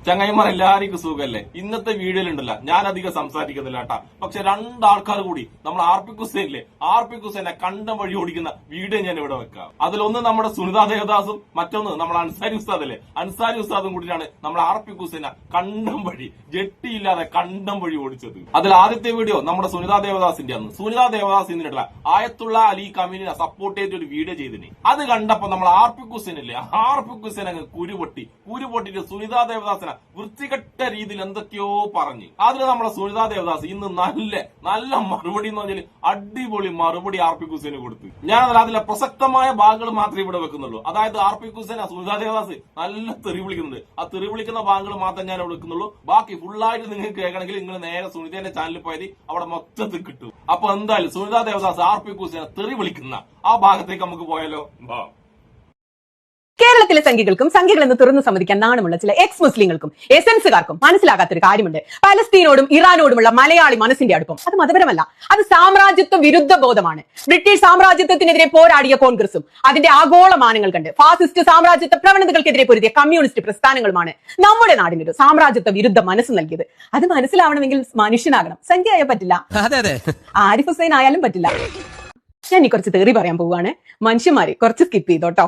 ചങ്ങായിമാർ എല്ലാവർക്കും സുഖല്ലേ? ഇന്നത്തെ വീഡിയോയിലുണ്ടല്ല, ഞാൻ അധികം സംസാരിക്കുന്നില്ല കേട്ടാ. പക്ഷെ രണ്ടാൾക്കാർ കൂടി നമ്മൾ ആർപി കുസൈനെ കണ്ടം വഴി ഓടിക്കുന്ന വീഡിയോ ഞാൻ ഇവിടെ വെക്കാം. അതിലൊന്ന് നമ്മുടെ സുനിതാ ദേവദാസും മറ്റൊന്ന് നമ്മുടെ അൻസാരി ഉസ്താദല്ലേ, അൻസാരി ഉസ്താദും കൂടിയാണ് നമ്മൾ ആർപി കുസൈനെ കണ്ടം വഴി ജെട്ടിയില്ലാതെ കണ്ടം വഴി ഓടിച്ചത്. അതിൽ ആദ്യത്തെ വീഡിയോ നമ്മുടെ സുനിതാ ദേവദാസിന്റെ ആണ്. സുനിതാ ദേവദാസ് എന്നിട്ടുള്ള ആയത്തുള്ള അലി കമീലിനെ സപ്പോർട്ട് ചെയ്തിട്ട് ഒരു വീഡിയോ ചെയ്തിന്. അത് കണ്ടപ്പോ നമ്മൾ ആർപി കുസൈനില്ലേ, ആർപി കുസൈൻ അങ്ങ് കുരുപൊട്ടിട്ട് സുനിതാ ദേവദാസിനെ വൃത്തികെട്ട രീതിയിൽ എന്തൊക്കെയോ പറഞ്ഞു. അതിന് നമ്മുടെ സുനിതാ ദേവദാസ് ഇന്ന് നല്ല മറുപടി എന്ന് പറഞ്ഞാൽ അടിപൊളി മറുപടി ആർപി കുസൈന് കൊടുത്തു. ഞാൻ അതിലെ പ്രസക്തമായ ഭാഗങ്ങൾ മാത്രമേ ഇവിടെ വെക്കുന്നുള്ളൂ. അതായത് ആർപി കുസൈൻ സുനിതാ ദേവദാസ് നല്ല തെറി വിളിക്കുന്നുണ്ട്. ആ തെറി വിളിക്കുന്ന ഭാഗങ്ങൾ മാത്രമേ ഞാൻ അവിടെ വെക്കുന്നുള്ളൂ. ബാക്കി ഫുള്ളായിട്ട് നിങ്ങൾക്ക് കേൾക്കണമെങ്കിൽ നിങ്ങൾ നേരെ സുനിതയുടെ ചാനലിൽ പോയത് അവിടെ മൊത്തത്തിൽ കിട്ടും. അപ്പൊ എന്തായാലും സുനിതാ ദേവദാസ് ആർപി കുസൈനെ തെറി വിളിക്കുന്ന ആ ഭാഗത്തേക്ക് നമുക്ക് പോയാലോ? കേരളത്തിലെ സംഖ്യകൾക്കും സംഖ്യകൾ എന്ന് തുറന്നു സമ്മതിക്കാൻ നാണമുള്ള ചില എക്സ് മുസ്ലിങ്ങൾക്കും എസൻസുകാർക്കും മനസ്സിലാകാത്തൊരു കാര്യമുണ്ട്. പലസ്തീനോടും ഇറാനോടുമുള്ള മലയാളി മനസ്സിന്റെ അടുപ്പം അത് മതപരമല്ല, അത് സാമ്രാജ്യത്വ വിരുദ്ധ ബോധമാണ്. ബ്രിട്ടീഷ് സാമ്രാജ്യത്വത്തിനെതിരെ പോരാടിയ കോൺഗ്രസും അതിന്റെ ആഗോള മാനങ്ങൾ കണ്ട് ഫാസിസ്റ്റ് സാമ്രാജ്യത്വ പ്രവണതകൾക്കെതിരെ പൊരുതിയ കമ്മ്യൂണിസ്റ്റ് പ്രസ്ഥാനങ്ങളുമാണ് നമ്മുടെ നാടിനൊരു സാമ്രാജ്യത്വ വിരുദ്ധ മനസ്സ് നൽകിയത്. അത് മനസ്സിലാവണമെങ്കിൽ മനുഷ്യനാകണം, സംഖ്യയായ പറ്റില്ല, ആരിഫ് ഹുസൈൻ ആയാലും പറ്റില്ല. ഞാൻ ഈ കുറച്ച് തേറി പറയാൻ പോവാണ്. മനുഷ്യന്മാരെ കുറച്ച് സ്കിപ്പ് ചെയ്തോട്ടോ.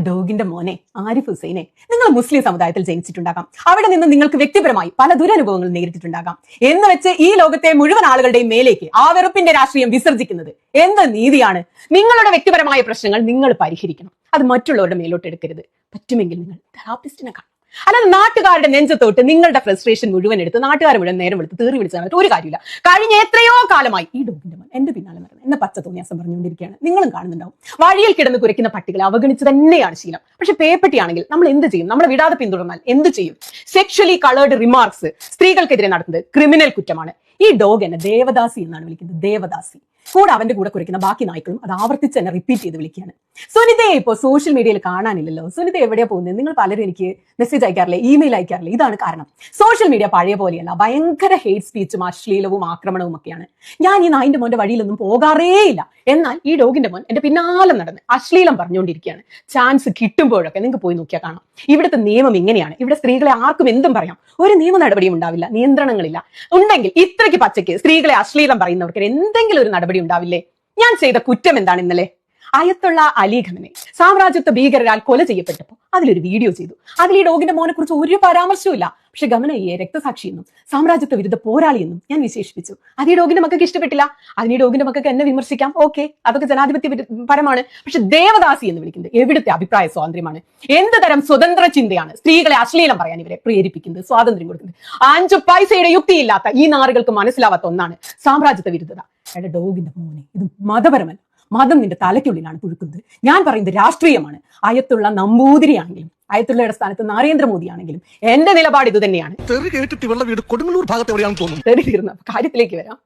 ഡോഗിന്റെ മോനെ ആരിഫ് ഹുസൈനെ, നിങ്ങൾ മുസ്ലിം സമുദായത്തിൽ ജനിച്ചിട്ടുണ്ടാകാം. അവിടെ നിന്ന് നിങ്ങൾക്ക് വ്യക്തിപരമായി പല ദുരനുഭവങ്ങൾ നേരിട്ടിട്ടുണ്ടാകാം. എന്ന് വെച്ച് ഈ ലോകത്തെ മുഴുവൻ ആളുകളുടെയും മേലേക്ക് ആ വെറുപ്പിന്റെ രാഷ്ട്രീയം വിസർജിക്കുന്നത് എന്ത് നീതിയാണ്? നിങ്ങളുടെ വ്യക്തിപരമായ പ്രശ്നങ്ങൾ നിങ്ങൾ പരിഹരിക്കണം, അത് മറ്റുള്ളവരുടെ മേലോട്ട് എടുക്കരുത്. പറ്റുമെങ്കിൽ നിങ്ങൾ തെറാപ്പിസ്റ്റിനെ കാണും. അല്ലാതെ നാട്ടുകാരുടെ നെഞ്ചത്തോട്ട് നിങ്ങളുടെ ഫ്രസ്ട്രേഷൻ മുഴുവൻ എടുത്ത് നാട്ടുകാർ മുഴുവൻ നേരം എടുത്ത് തീറി വിളിച്ചാൽ ഒരു കാര്യമില്ല. കഴിഞ്ഞ എത്രയോ കാലമായി ഈ ഡോഗിന്റെ മോൻ എന്റെ പിന്നാലെ നടന്ന് എന്നെ പച്ച തോന്നിയാസം പറഞ്ഞുകൊണ്ടിരിക്കുകയാണ്. നിങ്ങളും കാണുന്നുണ്ടാവും. വഴിയിൽ കിടന്ന് കുരയ്ക്കുന്ന പട്ടികളെ അവഗണിച്ച് തന്നെയാണ് ശീലം. പക്ഷെ പേപ്പട്ടിയാണെങ്കിൽ നമ്മൾ എന്ത് ചെയ്യും? നമ്മളെ വിടാതെ പിന്തുടർന്നാൽ എന്ത് ചെയ്യും? സെക്ഷലി കളേർഡ് റിമാർക്സ് സ്ത്രീകൾക്കെതിരെ നടത്തുന്നത് ക്രിമിനൽ കുറ്റമാണ്. ഈ ഡോഗ് എന്നെ ദേവദാസി എന്നാണ് വിളിക്കുന്നത്, ദേവദാസി. കൂടെ അവന്റെ കൂടെ കുറിക്കുന്ന ബാക്കി നായ്ക്കളും അത് ആവർത്തിച്ച് തന്നെ റിപ്പീറ്റ് ചെയ്ത് വിളിക്കുകയാണ്. സുനിതയെ ഇപ്പോൾ സോഷ്യൽ മീഡിയയിൽ കാണാനില്ലല്ലോ. സുനിത എവിടെയാ പോകുന്നത്? നിങ്ങൾ പലരും എനിക്ക് മെസ്സേജ് അയക്കാറില്ലേ, ഇമെയിൽ അയക്കാറില്ലേ? ഇതാണ് കാരണം. സോഷ്യൽ മീഡിയ പഴയ പോലെയല്ല, ഭയങ്കര ഹെയ്റ്റ് സ്പീച്ചും അശ്ലീലവും ആക്രമണവും ഒക്കെയാണ്. ഞാൻ ഈ നായിന്റെ മോന്റെ വഴിയിലൊന്നും പോകാറേയില്ല. എന്നാൽ ഈ ഡോഗിന്റെ മോൻ എന്റെ പിന്നാലെ നടന്ന് അശ്ലീലം പറഞ്ഞുകൊണ്ടിരിക്കുകയാണ്. ചാൻസ് കിട്ടുമ്പോഴൊക്കെ നിങ്ങൾക്ക് പോയി നോക്കിയാൽ കാണാം. ഇവിടുത്തെ നിയമം ഇങ്ങനെയാണ്. ഇവിടെ സ്ത്രീകളെ ആർക്കും എന്തും പറയാം, ഒരു നിയമ നടപടിയും ഉണ്ടാവില്ല, നിയന്ത്രണങ്ങളില്ല. ഉണ്ടെങ്കിൽ ഇത്രയ്ക്ക് പച്ചയ്ക്ക് സ്ത്രീകളെ അശ്ലീലം പറയുന്നവർക്ക് എന്തെങ്കിലും ഒരു നടപടി ഉണ്ടാവില്ലേ? ഞാൻ ചെയ്ത കുറ്റം എന്താണ്? ഇന്നലെ അയത്തുള്ള അലി ഖമനെ സാമ്രാജ്യത്വ ഭീകരരാൽ കൊല ചെയ്യപ്പെട്ടപ്പോൾ അതിലൊരു വീഡിയോ ചെയ്തു. അതിൽ ഈ ഡോഗിന്റെ മോനെ കുറിച്ച് ഒരു പരാമർശവും ഇല്ല. പക്ഷെ ഖമനയെ രക്തസാക്ഷിയെന്നും സാമ്രാജ്യത്വ വിരുദ്ധ പോരാളിയെന്നും ഞാൻ വിശേഷിപ്പിച്ചു. അത് ഈ ഡോഗിന്റെ മക്കൾക്ക് ഇഷ്ടപ്പെട്ടില്ല. അതിന് ഈ ഡോഗിന്റെ മക്കൾക്ക് എന്നെ വിമർശിക്കാം, ഓക്കെ, അതൊക്കെ ജനാധിപത്യ പരമാണ്. പക്ഷെ ദേവദാസി എന്ന് വിളിക്കുന്നത് എവിടുത്തെ അഭിപ്രായ സ്വാതന്ത്ര്യമാണ്? എന്ത് തരം സ്വതന്ത്ര ചിന്തയാണ് സ്ത്രീകളെ അശ്ലീലം പറയാൻ ഇവരെ പ്രേരിപ്പിക്കുന്നത്, സ്വാതന്ത്ര്യം കൊടുക്കുന്നത്? 5 പൈസയുടെ യുക്തിയില്ലാത്ത ഈ നാറുകൾക്ക് മനസ്സിലാവാത്ത ഒന്നാണ് സാമ്രാജ്യത്വ വിരുദ്ധത. എന്റെ ഡോഗിന്റെ മോനെ, ഇത് മതപരമല്ല. മതം നിന്റെ തലയ്ക്കുള്ളിലാണ് പുഴുക്കുന്നത്. ഞാൻ പറയുന്നത് രാഷ്ട്രീയമാണ്. അയത്തുള്ള നമ്പൂതിരിയാണെങ്കിലും അയത്തുള്ളയുടെ സ്ഥാനത്ത് നരേന്ദ്രമോദി ആണെങ്കിലും എന്റെ നിലപാട് ഇത് തന്നെയാണ്. തെറി തീർന്ന കാര്യത്തിലേക്ക് വരാം.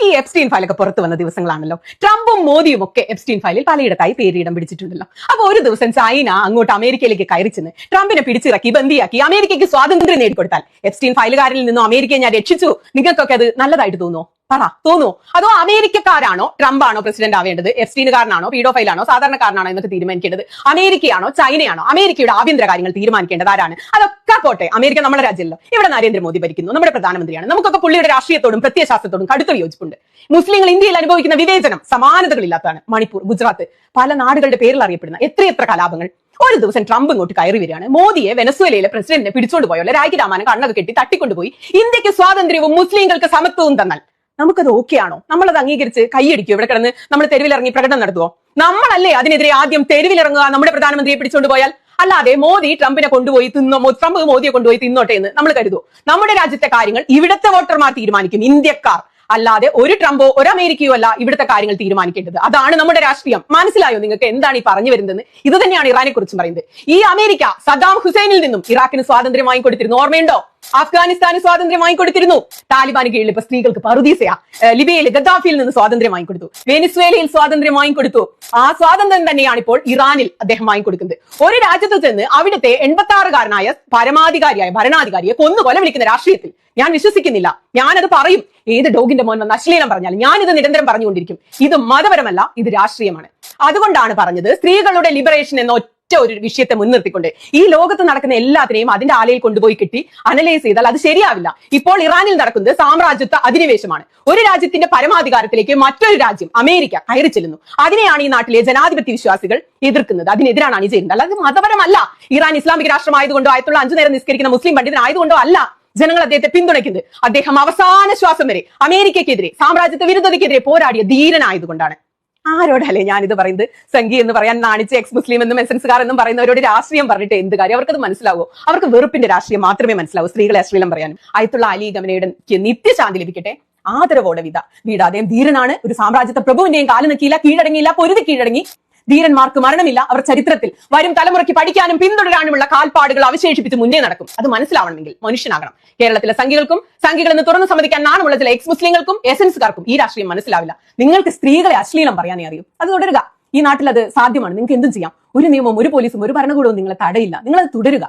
ഈ എപ്സ്റ്റീൻ ഫയലൊക്കെ പുറത്തു വന്ന ദിവസങ്ങളാണല്ലോ. ട്രംപും മോദിയും ഒക്കെ എപ്സ്റ്റീൻ ഫയലിൽ പലയിടത്തായി പേരിടം പിടിച്ചിട്ടുണ്ടല്ലോ. അപ്പൊ ഒരു ദിവസം ചൈന അങ്ങോട്ട് അമേരിക്കയിലേക്ക് കയറി ചെന്ന് ട്രംപിനെ പിടിച്ചിറക്കി ബന്ദിയാക്കി അമേരിക്കയ്ക്ക് സ്വാതന്ത്ര്യം നേടിക്കൊടുത്താൽ എപ്സ്റ്റീൻ ഫയലുകാരിൽ നിന്നും അമേരിക്കയെ ഞാൻ രക്ഷിച്ചു, നിങ്ങൾക്കൊക്കെ അത് നല്ലതായിട്ട് തോന്നുമോ? പറ, തോന്നുമോ? അതോ അമേരിക്കക്കാരാണോ ട്രംപാണോ പ്രസിഡന്റ് ആവേണ്ടത്? എപ്സ്റ്റീനുകാരനാണോ പീഡോഫൈലാണോ സാധാരണക്കാരനാണോ എന്നൊക്കെ തീരുമാനിക്കേണ്ടത് അമേരിക്കയാണോ ചൈനയാണോ? അമേരിക്കയുടെ ആഭ്യന്തര കാര്യങ്ങൾ തീരുമാനിക്കേണ്ടത് ആരാണ്? അതൊക്കെ പോട്ടെ, അമേരിക്ക നമ്മുടെ രാജ്യമല്ലോ. ഇവിടെ നരേന്ദ്രമോദി ഭരിക്കുന്നു, നമ്മുടെ പ്രധാനമന്ത്രിയാണ്. നമുക്കൊക്കെ പുള്ളിയുടെ രാഷ്ട്രീയത്തോടും പ്രത്യയശാസ്ത്രത്തോടും കടുത്ത വിയോജിപ്പുണ്ട്. മുസ്ലിങ്ങൾ ഇന്ത്യയിൽ അനുഭവിക്കുന്ന വിവേചനം സമാനതകളില്ലാത്തതാണ്. മണിപ്പൂർ, ഗുജറാത്ത്, പല നാടുകളുടെ പേരിൽ അറിയപ്പെടുന്ന എത്രയെത്ര കലാപങ്ങൾ. ഒരു ദിവസം ട്രംപ് ഇങ്ങോട്ട് കയറി വരികയാണ്. മോദിയെ വെനസ്വേലയിലെ പ്രസിഡന്റിനെ പിടിച്ചോണ്ട് പോയല്ലോ, രാജ്യരാമാനം കണ്ണൊക്കെ കെട്ടി തട്ടിക്കൊണ്ടുപോയി ഇന്ത്യക്ക് സ്വാതന്ത്ര്യവും മുസ്ലിങ്ങൾക്ക് സമത്വവും തന്നാൽ നമുക്കത് ഓക്കെ ആണോ? നമ്മളത് അംഗീകരിച്ച് കൈയടിക്കും? ഇവിടെ കിടന്ന് നമ്മൾ തെരുവിലിറങ്ങി പ്രകടനം നടത്തുവോ? നമ്മളല്ലേ അതിനെതിരെ ആദ്യം തെരുവിലിറങ്ങുക? നമ്മുടെ പ്രധാനമന്ത്രിയെ പിടിച്ചോണ്ട് പോയാൽ? അല്ലാതെ മോദി ട്രംപിനെ കൊണ്ടുപോയി ട്രംപ് മോദിയെ കൊണ്ടുപോയി തിന്നോട്ടെ എന്ന് നമ്മൾ കരുതുമോ? നമ്മുടെ രാജ്യത്തെ കാര്യങ്ങൾ ഇവിടുത്തെ വോട്ടർമാർ തീരുമാനിക്കും, ഇന്ത്യക്കാർ. അല്ലാതെ ഒരു ട്രംപോ ഒരു അമേരിക്കയോ അല്ല ഇവിടുത്തെ കാര്യങ്ങൾ തീരുമാനിക്കേണ്ടത്. അതാണ് നമ്മുടെ രാഷ്ട്രീയം. മനസ്സിലായോ നിങ്ങൾക്ക് എന്താണ് ഈ പറഞ്ഞു വരുന്നത്? ഇത് തന്നെയാണ് ഇറാനെ കുറിച്ചും പറയുന്നത്. ഈ അമേരിക്ക സദ്ദാം ഹുസൈനിൽ നിന്നും ഇറാഖിന് സ്വാതന്ത്ര്യം വാങ്ങിക്കൊടുത്തിരുന്നു, ഓർമ്മയുണ്ടോ? അഫ്ഗാനിസ്ഥാന് സ്വാതന്ത്ര്യം വാങ്ങിക്കൊടുത്തിരുന്നു. താലിബാന് കീഴിൽ ഇപ്പൊ സ്ത്രീകൾക്ക് പറുദീസയാ. ലിബിയയിൽ ഗദ്ദാഫിയിൽ നിന്ന് സ്വാതന്ത്ര്യം വാങ്ങിക്കൊടുത്തു. വെനിസ്വേലയിൽ സ്വാതന്ത്ര്യം വാങ്ങിക്കൊടുത്തു. ആ സ്വാതന്ത്ര്യം തന്നെയാണ് ഇപ്പോൾ ഇറാനിൽ അദ്ദേഹം വാങ്ങിക്കൊടുക്കുന്നത്. ഒരു രാജ്യത്ത് ചെന്ന് അവിടുത്തെ 86-കാരനായ ഭരണാധികാരിയെ കൊല വിളിക്കുന്ന രാഷ്ട്രീയത്തിൽ ഞാൻ വിശ്വസിക്കുന്നില്ല. ഞാനത് പറയും. ഏത് ഡോഗിന്റെ മോൻ വന്ന് അശ്ലീലം പറഞ്ഞാലും ഞാനിത് നിരന്തരം പറഞ്ഞുകൊണ്ടിരിക്കും. ഇത് മതപരമല്ല, ഇത് രാഷ്ട്രീയമാണ്. അതുകൊണ്ടാണ് പറഞ്ഞത് സ്ത്രീകളുടെ ലിബറേഷൻ എന്ന ഒറ്റ ഒരു വിഷയത്തെ മുൻനിർത്തിക്കൊണ്ട് ഈ ലോകത്ത് നടക്കുന്ന എല്ലാത്തിനെയും അതിന്റെ ആലയിൽ കൊണ്ടുപോയി കിട്ടി അനലൈസ് ചെയ്താൽ അത് ശരിയാവില്ല. ഇപ്പോൾ ഇറാനിൽ നടക്കുന്നത് സാമ്രാജ്യത്വ അധിനിവേശമാണ്. ഒരു രാജ്യത്തിന്റെ പരമാധികാരത്തിലേക്ക് മറ്റൊരു രാജ്യം അമേരിക്ക കയറി ചെല്ലുന്നു. അതിനെയാണ് ഈ നാട്ടിലെ ജനാധിപത്യ വിശ്വാസികൾ എതിർക്കുന്നത്. അതിനെതിരാണ് അണിചേരുന്നത്. അല്ലാതെ മതപരമല്ല. ഇറാൻ ഇസ്ലാമിക രാഷ്ട്രമായതുകൊണ്ടോ ആയത്തുള്ള 5 നേരം നിസ്കരിക്കുന്ന മുസ്ലിം പണ്ഡിതനായതുകൊണ്ടോ അല്ല ജനങ്ങൾ അദ്ദേഹത്തെ പിന്തുണയ്ക്കുന്നത്. അദ്ദേഹം അവസാന ശ്വാസം വരെ അമേരിക്കയ്ക്കെതിരെ സാമ്രാജ്യത്വ വിരുദ്ധതയ്ക്കെതിരെ പോരാടിയ ധീരനായതുകൊണ്ടാണ്. ആരോടല്ലേ ഞാനിത് പറയുന്നത്? സംഘി എന്ന് പറയാൻ നാണിച്ച് എക്സ് മുസ്ലിം എന്നും എസൻസുകാർ എന്നും പറയുന്നവരോട് രാഷ്ട്രീയം പറഞ്ഞിട്ട് എന്ത് കാര്യം? അവർക്കത് മനസ്സിലാവോ? അവർക്ക് വെറുപ്പിന്റെ രാഷ്ട്രീയം മാത്രമേ മനസ്സിലാവൂ. സ്ത്രീകളെ അശ്ലീലം പറയാനും. ആയത്തുള്ള അലി ഖമനയുടെ നിത്യശാന്തി ലഭിക്കട്ടെ. ആദരവോടെ വീട് അദ്ദേഹം ധീരനാണ്. ഒരു സാമ്രാജ്യത്വ പ്രഭുവിന്റെയും കാല് നിൽക്കിയില്ല, കീഴടങ്ങിയില്ല, പൊരുതി കീഴടങ്ങി. ധീരന്മാർക്ക് മരണമില്ല. അവർ ചരിത്രത്തിൽ വരും തലമുറയ്ക്ക് പഠിക്കാനും പിന്തുടരാനുമുള്ള കാൽപ്പാടുകൾ അവശേഷിപ്പിച്ച് മുന്നേ നടക്കും. അത് മനസ്സിലാവണമെങ്കിൽ മനുഷ്യനാകണം. കേരളത്തിലെ സംഘികൾക്കും സംഘികൾ എന്ന് തുറന്നു സമ്മതിക്കാൻ നാണമുള്ള ചില എക്സ് മുസ്ലിങ്ങൾക്കും എസൻസുകാർക്കും ഈ രാഷ്ട്രീയം മനസ്സിലാവില്ല. നിങ്ങൾക്ക് സ്ത്രീകളെ അശ്ലീലം പറയാനേ അറിയൂ. അത് തുടരുക. ഈ നാട്ടിൽ അത് സാധ്യമാണ്. നിങ്ങൾക്ക് എന്തും ചെയ്യാം. ഒരു നിയമവും ഒരു പോലീസും ഒരു ഭരണകൂടവും നിങ്ങളെ തടയില്ല. നിങ്ങളത് തുടരുക.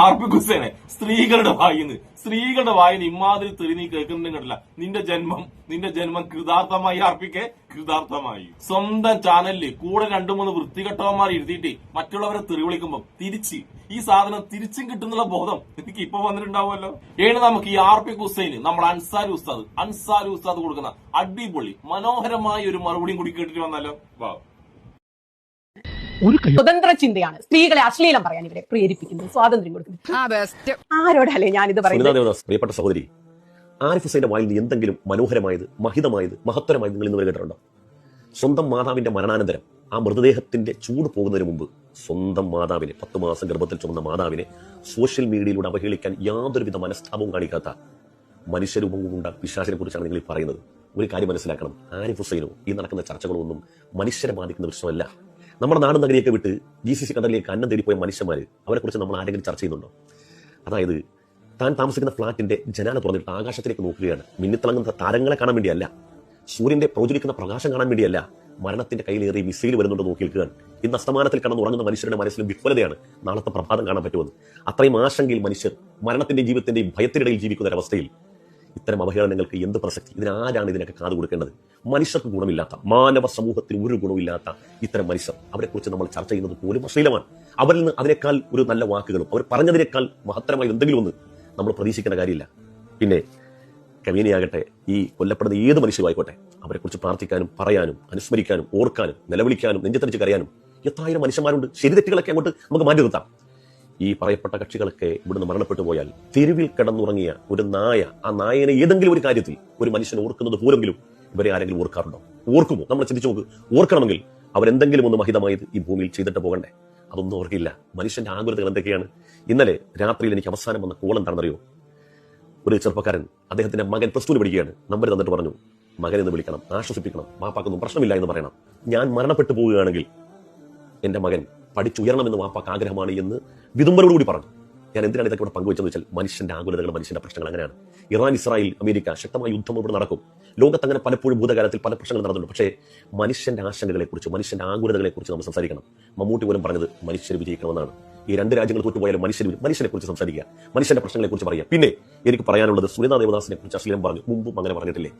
ആർപിക് ഹുസൈനെ സ്ത്രീകളുടെ വായിന്ന് ഇമാതിരി തെറി നീ കേൾക്കുന്നുണ്ടല്ല. നിന്റെ ജന്മം കൃതാർത്ഥമായി. ആർപിക്കെ കൃതാർത്ഥമായി. സ്വന്തം ചാനലില് കൂടെ 2-3 വൃത്തികെട്ടവന്മാർ എഴുതിയിട്ട് മറ്റുള്ളവരെ തെറി വിളിക്കുമ്പോൾ തിരിച്ച് ഈ സാധനം തിരിച്ചും കിട്ടുന്നുള്ള ബോധം എനിക്ക് ഇപ്പൊ വന്നിട്ടുണ്ടാവുമല്ലോ. നമുക്ക് ഈ ആർപിക് ഹുസൈന് നമ്മൾ അൻസാരി ഉസ്താദ് കൊടുക്കുന്ന അടിപൊളി മനോഹരമായ ഒരു മറുപടിയും കൂടി കേട്ടിട്ട് വന്നാലോ. വാ. സ്വതന്ത്ര ചിന്തയാണ് സ്ത്രീകളെ അശ്ലീലം പറയാൻ ഇവരെ പ്രേരിപ്പിക്കുന്നത്, സ്വാതന്ത്ര്യം കൊടുക്കുന്നത്. ആരോടല്ലേ ഞാനിത് പറയുന്നത്? പ്രിയപ്പെട്ട സഹോദരി, ആരിഫ് ഹുസൈന്റെ വായിൽ നിന്ന് എന്തെങ്കിലും മനോഹരമായത്, മഹിതമായത്, മഹത്തരമായത് നിങ്ങൾ ഇന്ന് കേട്ടിട്ടുണ്ടോ? സ്വന്തം മാതാവിന്റെ മരണാനന്തരം ആ മൃതദേഹത്തിന്റെ ചൂട് പോകുന്നതിന് മുമ്പ് സ്വന്തം മാതാവിനെ, 10 മാസം ഗർഭത്തിൽ ചുമന്ന മാതാവിനെ സോഷ്യൽ മീഡിയയിലൂടെ അവഹേളിക്കാൻ യാതൊരുവിധ മനസ്താപവും കാണിക്കാത്ത മനുഷ്യരൂപം കൊണ്ട പിശാചിനെ കുറിച്ചാണ് നിങ്ങൾ ഈ പറയുന്നത്. ഒരു കാര്യം മനസ്സിലാക്കണം, ആരിഫ് ഹുസൈനോ ഈ നടക്കുന്ന ചർച്ചകളോ ഒന്നും മനുഷ്യരെ ബാധിക്കുന്ന വിഷയമല്ല. നമ്മുടെ നാടും നഗരിയൊക്കെ വിട്ട് GCC കടലിലേക്ക് അന്നം തേടിപ്പോയ മനുഷ്യന്മാർ, അവരെക്കുറിച്ച് നമ്മൾ ആരെങ്കിലും ചർച്ച ചെയ്യുന്നുണ്ടോ? അതായത് താൻ താമസിക്കുന്ന ഫ്ളാറ്റിന്റെ ജനാല തുറന്നിട്ട് ആകാശത്തിലേക്ക് നോക്കുകയാണ്. മിന്നിത്തിളങ്ങുന്ന താരങ്ങളെ കാണാൻ വേണ്ടിയല്ല, സൂര്യന്റെ പ്രൗജ്വലിക്കുന്ന പ്രകാശം കാണാൻ വേണ്ടിയല്ല, മരണത്തിന്റെ കയ്യിലേറി മിസൈൽ വരുന്നുണ്ടോ നോക്കി നിൽക്കുകയാണ്. ഇന്ന് അസ്തമാനത്തിൽ കടന്നുറങ്ങുന്ന മനുഷ്യരുടെ മനസ്സിലും വിഫലതയാണ് നാളത്തെ പ്രഭാതം കാണാൻ പറ്റുമെന്ന്. അത്രയും ആശങ്കയിൽ മനുഷ്യർ മരണത്തിന്റെയും ജീവിതത്തിന്റെയും ഭയത്തിനിടയിൽ ജീവിക്കുന്ന ഒരവസ്ഥയിൽ ഇത്തരം അവഹേളനങ്ങൾക്ക് എന്ത് പ്രസക്തി? ഇതിനാരാണ് ഇതിനൊക്കെ കാതു കൊടുക്കേണ്ടത്? മനുഷ്യർക്ക് ഗുണമില്ലാത്ത, മാനവ സമൂഹത്തിന് ഒരു ഗുണമില്ലാത്ത ഇത്തരം മനുഷ്യർ, അവരെക്കുറിച്ച് നമ്മൾ ചർച്ച ചെയ്യുന്നത് പോലും അശ്ലീലമാണ്. അവരിൽ നിന്ന് അതിനേക്കാൾ ഒരു നല്ല വാക്കുകളും അവർ പറഞ്ഞതിനേക്കാൾ മഹത്തരമായി എന്തെങ്കിലും ഒന്ന് നമ്മൾ പ്രതീക്ഷിക്കേണ്ട കാര്യമില്ല. പിന്നെ കമീനിയാകട്ടെ, ഈ കൊല്ലപ്പെടുന്ന ഏത് മനുഷ്യരുമായിക്കോട്ടെ, അവരെക്കുറിച്ച് പ്രാർത്ഥിക്കാനും പറയാനും അനുസ്മരിക്കാനും ഓർക്കാനും നിലവിളിക്കാനും നെഞ്ചത്തടിച്ച് കരയാനും എത്രായിരം മനുഷ്യന്മാരുണ്ട്. ശരി തെറ്റുകളൊക്കെ അങ്ങോട്ട് നമുക്ക് മാറ്റി നിർത്താം. ഈ പറയപ്പെട്ട കക്ഷികളൊക്കെ ഇവിടുന്ന് മരണപ്പെട്ടു പോയാൽ തെരുവിൽ കിടന്നുറങ്ങിയ ഒരു നായ, ആ നായനെ ഏതെങ്കിലും ഒരു കാര്യത്തിൽ ഒരു മനുഷ്യൻ ഓർക്കുന്നത് പോലെങ്കിലും ഇവരെ ആരെങ്കിലും ഓർക്കാറുണ്ടോ? ഓർക്കുമോ? നമ്മൾ ചിന്തിച്ചു നോക്ക്. ഓർക്കണമെങ്കിൽ അവരെന്തെങ്കിലും ഒന്ന് മഹിതമായത് ഈ ഭൂമിയിൽ ചെയ്തിട്ട് പോകണ്ടേ? അതൊന്നും ഓർക്കില്ല. മനുഷ്യന്റെ ആകുലതകൾ എന്തൊക്കെയാണ്? ഇന്നലെ രാത്രിയിൽ എനിക്ക് അവസാനം വന്ന കോൾ എന്താണെന്നറിയോ? ഒരു ചെറുപ്പക്കാരൻ, അദ്ദേഹത്തിന്റെ മകൻ +2 പഠിക്കുകയാണ്. നമ്പർ തന്നിട്ട് പറഞ്ഞു, മകനെന്ന് വിളിക്കണം, ആശ്വസിപ്പിക്കണം, വാപ്പാക്കൊന്നും പ്രശ്നമില്ല എന്ന് പറയണം. ഞാൻ മരണപ്പെട്ടു പോവുകയാണെങ്കിൽ എന്റെ മകൻ പഠിച്ചുയരണമെന്ന് വാപ്പാക്ക് ആഗ്രഹമാണ് എന്ന് വിതുമ്പലോടുകൂടി പറഞ്ഞു. ഞാൻ എന്തിനാണ് ഇതൊക്കെ ഇവിടെ പങ്കുവെച്ചെന്ന് വെച്ചാൽ മനുഷ്യന്റെ ആകുലതകൾ, മനുഷ്യന്റെ പ്രശ്നങ്ങൾ അങ്ങനെയാണ്. ഇറാൻ, ഇസ്രായേൽ, അമേരിക്ക ശക്തമായ യുദ്ധം ഇവിടെ നടക്കും. ലോകത്ത് അങ്ങനെ പലപ്പോഴും ഭൂതകാലത്തിൽ പല പ്രശ്നങ്ങൾ നടന്നിട്ടുണ്ട്. പക്ഷേ മനുഷ്യന്റെ ആശങ്കകളെക്കുറിച്ച്, മനുഷ്യന്റെ ആകുലതകളെക്കുറിച്ച് നമ്മൾ സംസാരിക്കണം. മമ്മൂട്ടി പോലും പറഞ്ഞത് മനുഷ്യർ വിജയിക്കണമെന്നാണ്. ഈ 2 രാജ്യങ്ങൾ തോറ്റുപോയാലും മനുഷ്യനെ കുറിച്ച് സംസാരിക്കുക, മനുഷ്യന്റെ പ്രശ്നങ്ങളെ കുറിച്ച് പറയുക. പിന്നെ എനിക്ക് പറയാനുള്ളത്, സുനിത ദേവദാസിനെ കുറിച്ച് അശ്ലീലം പറഞ്ഞു, മുമ്പും അങ്ങനെ പറഞ്ഞിട്ടില്ലേ?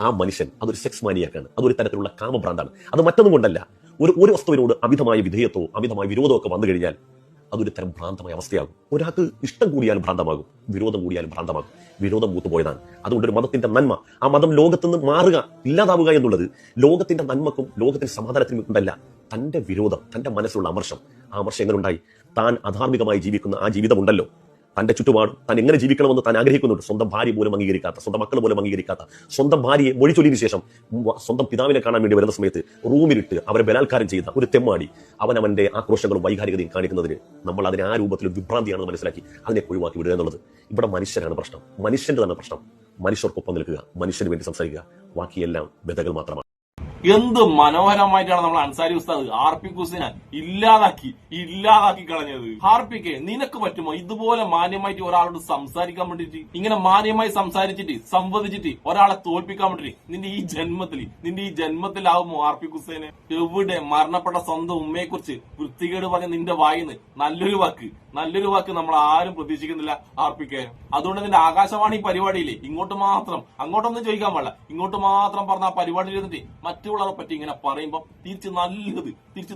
ആ മനുഷ്യൻ അതൊരു സെക്സ് മാനിയാക്കാണ്, അതൊരു തരത്തിലുള്ള കാമഭ്രാന്താണ്. അത് മറ്റൊന്നും കൊണ്ടല്ല, ഒരു വസ്തുവിനോട് അമിതമായ വിധേയത്വോ അമിതമായ വിരോധമോ ഒക്കെ വന്നു കഴിഞ്ഞാൽ അതൊരു തരം ഭ്രാന്തമായ അവസ്ഥയാകും. ഒരാൾക്ക് ഇഷ്ടം കൂടിയാലും ഭ്രാന്തമാകും, വിരോധം കൂടിയാലും ഭ്രാന്തമാകും. വിരോധം മൂത്തുപോയതാണ്. അതുകൊണ്ട് ഒരു മതത്തിന്റെ നന്മ, ആ മതം ലോകത്തുനിന്ന് മാറുക, ഇല്ലാതാവുക എന്നുള്ളത് ലോകത്തിന്റെ നന്മക്കും ലോകത്തിന്റെ സമാധാനത്തിനും കൊണ്ടല്ല. തന്റെ വിരോധം, തന്റെ മനസ്സിലുള്ള അമർഷം, ആ അമർഷം എങ്ങനെ ഉണ്ടായി? താൻ അധാർമികമായി ജീവിക്കുന്ന ആ ജീവിതമുണ്ടല്ലോ, തന്റെ ചുറ്റുപാടും താൻ എങ്ങനെ ജീവിക്കണമെന്ന് താൻ ആഗ്രഹിക്കുന്നുണ്ട്. സ്വന്തം ഭാര്യ പോലും അംഗീകരിക്കാത്ത, സ്വന്തം മക്കൾ പോലും അംഗീകരിക്കാത്ത, സ്വന്തം ഭാര്യയെ മൊഴിച്ചൊല്ലിയതിനു ശേഷം സ്വന്തം പിതാവിനെ കാണാൻ വേണ്ടി വരുന്ന സമയത്ത് റൂമിലിട്ട് അവരെ ബലാത്കാരം ചെയ്ത ഒരു തെമ്മാടി, അവന്റെ ആക്രോശങ്ങളും വൈകാരികതയും കാണിക്കുന്നതിന് നമ്മൾ അതിനെ ആ രൂപത്തിൽ വിഭ്രാന്തിയാണെന്ന് മനസ്സിലാക്കി അതിനെ ഒഴിവാക്കി വിടുക എന്നുള്ളത്. ഇവിടെ മനുഷ്യരാണ് പ്രശ്നം, മനുഷ്യന്റെ തന്നെ പ്രശ്നം. മനുഷ്യർക്കൊപ്പം നിൽക്കുക, മനുഷ്യന് വേണ്ടി സംസാരിക്കുക, ബാക്കിയെല്ലാം ബദകൾ മാത്രമാണ്. എന്ത് മനോഹരമായിട്ടാണ് നമ്മൾ അൻസാരി ഉസ്താദ് ആർപിക് ഹുസൈനെ ഇല്ലാതാക്കി കളഞ്ഞത്. ആർപിക്ക് നിനക്ക് പറ്റുമോ ഇതുപോലെ മാന്യമായിട്ട് ഒരാളോട് സംസാരിക്കാൻ വേണ്ടിട്ട്? ഇങ്ങനെ മാന്യമായി സംസാരിച്ചിട്ട് സംവദിച്ചിട്ട് ഒരാളെ തോൽപ്പിക്കാൻ വേണ്ടിട്ട് നിന്റെ ഈ ജന്മത്തിലാവുമോ ആർപിക് ഹുസൈനെ? എവിടെ മരണപ്പെട്ട സ്വന്തം ഉമ്മയെ കുറിച്ച് വൃത്തികേട് പറഞ്ഞ നിന്റെ വായിന്ന് നല്ലൊരു വാക്ക് നല്ലൊരു വാക്ക് നമ്മൾ ആരും പ്രതീക്ഷിക്കുന്നില്ല ആർപ്പിക്ക്. അതുകൊണ്ട് നിന്റെ ആകാശവാണി പരിപാടിയില്ലേ ഇങ്ങോട്ട് മാത്രം, അങ്ങോട്ടൊന്നും ചോദിക്കാൻ പാടില്ല, ഇങ്ങോട്ട് മാത്രം പറഞ്ഞ ആ പരിപാടിയിൽ ഇരുന്നിട്ട് മറ്റുള്ളവരെ പറ്റി ഇങ്ങനെ പറയുമ്പോൾ തിരിച്ച്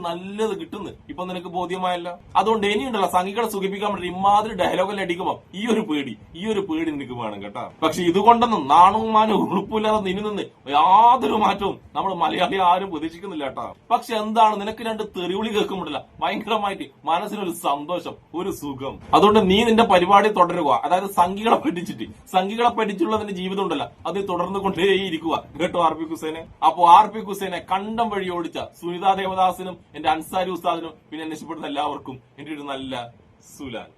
നല്ലത് കിട്ടുന്നു ഇപ്പൊ നിനക്ക് ബോധ്യമായല്ലോ. അതുകൊണ്ട് ഇനിയുണ്ടല്ലോ സംഘികളെ സുഖിപ്പിക്കാൻ വേണ്ടി ഇമാതിരി ഡയലോഗെല്ലാം അടിക്കുമ്പോ ഈ ഒരു പേടി നിനക്ക് വേണം കേട്ടോ. പക്ഷെ ഇതുകൊണ്ടൊന്നും നാണവും മാനവും ഉറപ്പില്ലാതെ നിന്ന് യാതൊരു മാറ്റവും നമ്മൾ മലയാളി ആരും പ്രതീക്ഷിക്കുന്നില്ല കേട്ടോ. പക്ഷെ എന്താണ് നിനക്ക് രണ്ട് തെറിവിളി കേൾക്കുമ്പോഴല്ല ഭയങ്കരമായിട്ട് മനസ്സിനൊരു സന്തോഷം, ഒരു സുഖം. അതുകൊണ്ട് നീ നിന്റെ പരിപാടി തുടരുക. അതായത് സംഘികളെ പഠിച്ചുള്ള നിന്റെ ജീവിതം ഉണ്ടല്ലോ അത് തുടർന്നു കൊണ്ടേയിരിക്കുക കേട്ടോ ആർപി ഹുസൈനെ. അപ്പോ ആർപി ഹുസൈനെ കണ്ടം വഴി ഓടിച്ച സുനിതാ ദേവദാസിനും എന്റെ അൻസാരി ഉസ്താദിനും പിന്നെ എന്നെ ഇഷ്ടപ്പെടുന്ന എല്ലാവർക്കും എന്റെ ഒരു നല്ല സുലാൻ.